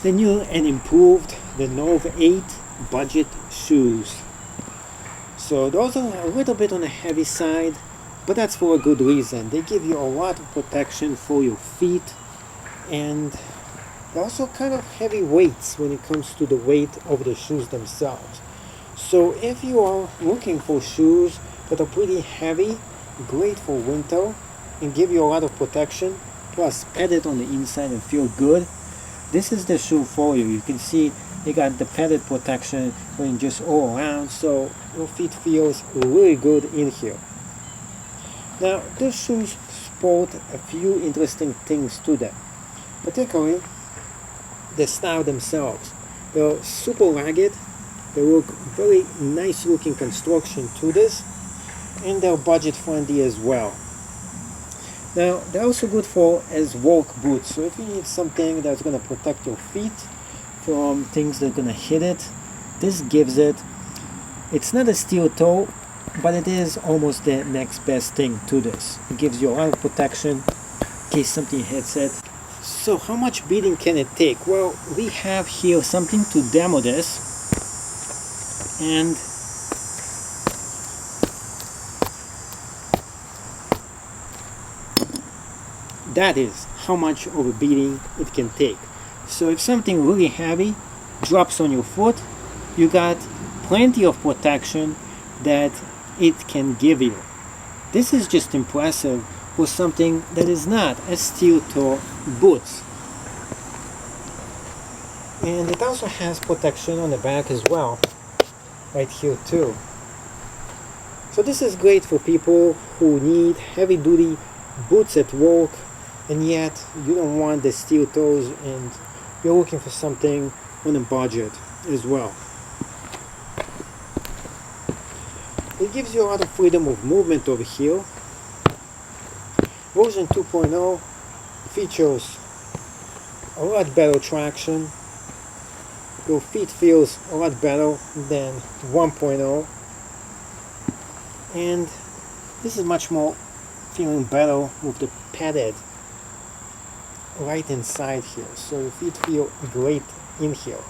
the new and improved the NORTIV 8 budget shoes. So those are a little bit on the heavy side, but that's for a good reason. They give you a lot of protection for your feet, and they're also kind of heavy weights when it comes to the weight of the shoes themselves. So if you are looking for shoes that are pretty heavy, great for winter, and give you a lot of protection, plus padded on the inside and feel good, this is the shoe for you. You can see they got the padded protection going just all around, so your feet feels really good in here. Now, these shoes sport a few interesting things to them, particularly the style themselves. They're super ragged, they look very nice looking construction to this, and they're budget friendly as well. Now, they're also good for as work boots, so if you need something that's going to protect your feet from things that are going to hit it, this gives it. It's not a steel toe, but it is almost the next best thing to this. It gives you a lot of protection in case something hits it. So how much beating can it take? Well, we have here something to demo this, and that is how much of a beating it can take. So if something really heavy drops on your foot, you got plenty of protection that it can give you. This is just impressive for something that is not a steel toe boots. And it also has protection on the back as well, right here too. So this is great for people who need heavy duty boots at work, and yet you don't want the steel toes and you're looking for something on a budget as well. It gives you a lot of freedom of movement over here. Version 2.0 features a lot better traction. Your feet feels a lot better than 1.0, and this is much more feeling better with the padded right inside here, so your feet feel great in here.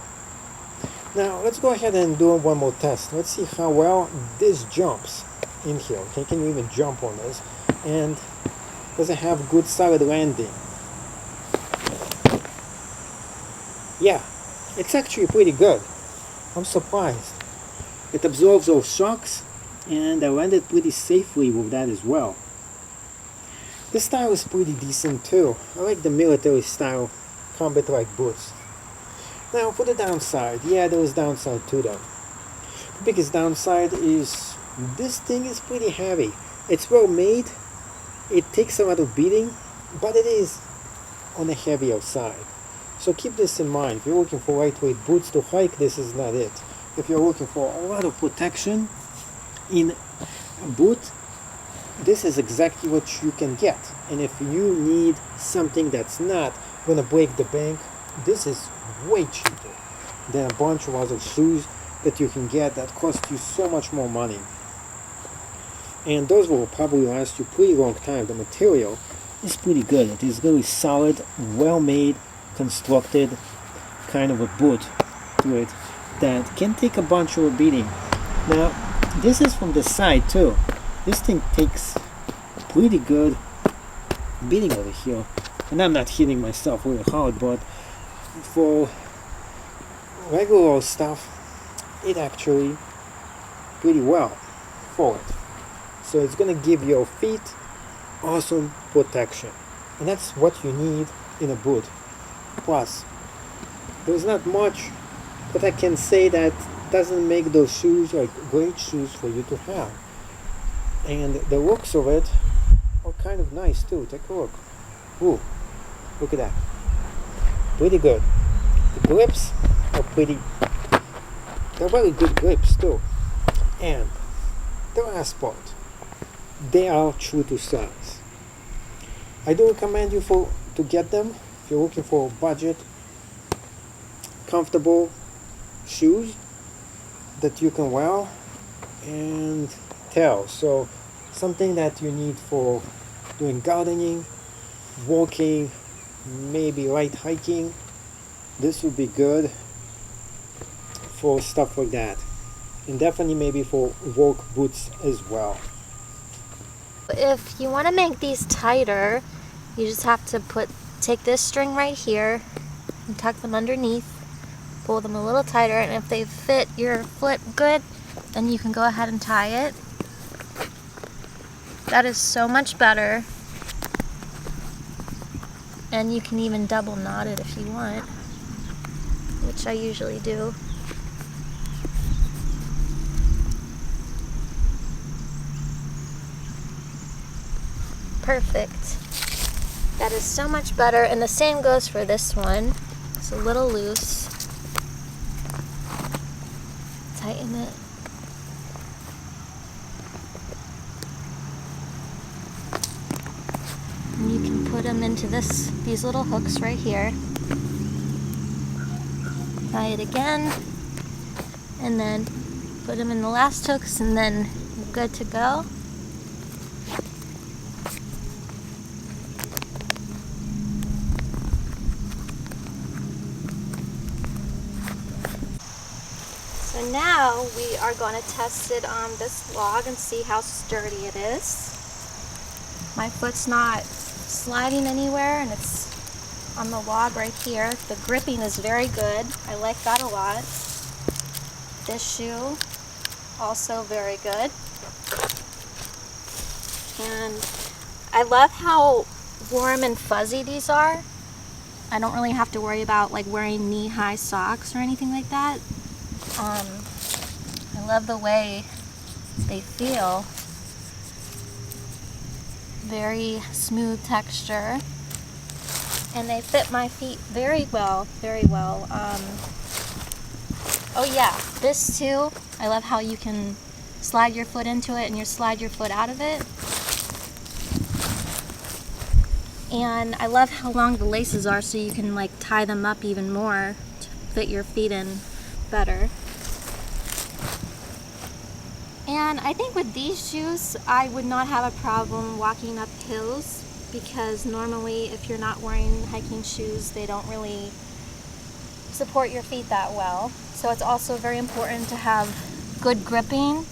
Now let's go ahead and do one more test. Let's see how well this jumps in here. Okay, can you even jump on this, and does it have good solid landing? Yeah, it's actually pretty good. I'm surprised. It absorbs those shocks, and I landed pretty safely with that as well. This style is pretty decent too. I like the military style combat-like boots. Now for the downside, yeah, there is downside to them. The biggest downside is this thing is pretty heavy. It's well made, it takes a lot of beating, but it is on the heavier side. So keep this in mind. If you're looking for lightweight boots to hike, this is not it. If you're looking for a lot of protection in a boot, this is exactly what you can get. And if you need something that's not going to break the bank, this is way cheaper than a bunch of other shoes that you can get that cost you so much more money. And those will probably last you pretty long time. The material is pretty good. It is really solid, well made, constructed kind of a boot to it that can take a bunch of a beating. Now this is from the side too. This thing takes pretty good beating over here, and I'm not hitting myself really hard, but for regular stuff it actually pretty well for it. So it's gonna give your feet awesome protection, and that's what you need in a boot. Plus there's not much that I can say that doesn't make those shoes like great shoes for you to have. And the looks of it are kind of nice too. Take a look. Ooh, look at that. Pretty good. The grips are they're very good grips too. And the last part, they are true to size. I do recommend you to get them if you're looking for budget, comfortable shoes that you can wear and tell. So something that you need for doing gardening, walking, maybe light hiking, this would be good for stuff like that, and definitely maybe for work boots as well. If you want to make these tighter, you just have to take this string right here and tuck them underneath, pull them a little tighter, and if they fit your foot good, then you can go ahead and tie it. That is so much better, and you can even double knot it if you want, which I usually do. Perfect. That is so much better, and the same goes for this one. It's a little loose. Tighten it. And you can put them into these little hooks right here. Tie it again, and then put them in the last hooks, and then you're good to go. So now we are going to test it on this log and see how sturdy it is. My foot's not sliding anywhere, and it's on the log right here. The gripping is very good. I like that a lot. This shoe, also very good. And I love how warm and fuzzy these are. I don't really have to worry about like wearing knee-high socks or anything like that. I love the way they feel. Very smooth texture, and they fit my feet very well, very well. Oh yeah, this too, I love how you can slide your foot into it and you slide your foot out of it. And I love how long the laces are, so you can like tie them up even more to fit your feet in better. And I think with these shoes, I would not have a problem walking up hills, because normally if you're not wearing hiking shoes, they don't really support your feet that well. So it's also very important to have good gripping,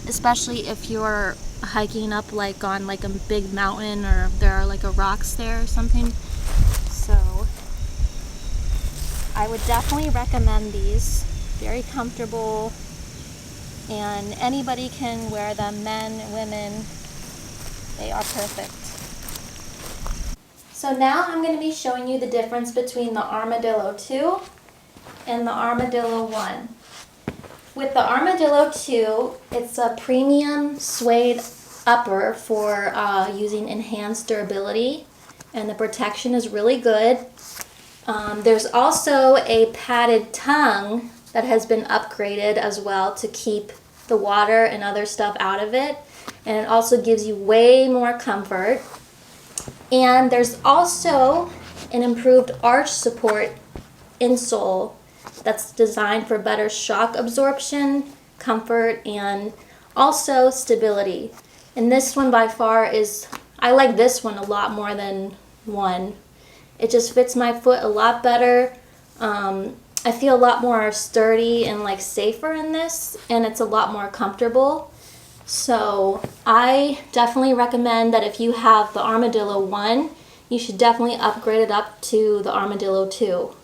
especially if you're hiking up like on like a big mountain, or there are like rocks there or something. So I would definitely recommend these. Very comfortable, and anybody can wear them, men, women. They are perfect. So now I'm going to be showing you the difference between the Armadillo 2 and the Armadillo 1. With the Armadillo 2, it's a premium suede upper for using enhanced durability, and the protection is really good. There's also a padded tongue that has been upgraded as well to keep the water and other stuff out of it, and it also gives you way more comfort. And there's also an improved arch support insole that's designed for better shock absorption, comfort, and also stability. And this one by far I like this one a lot more than one. It just fits my foot a lot better. I feel a lot more sturdy and like safer in this, and it's a lot more comfortable. So I definitely recommend that if you have the Armadillo 1, you should definitely upgrade it up to the Armadillo 2.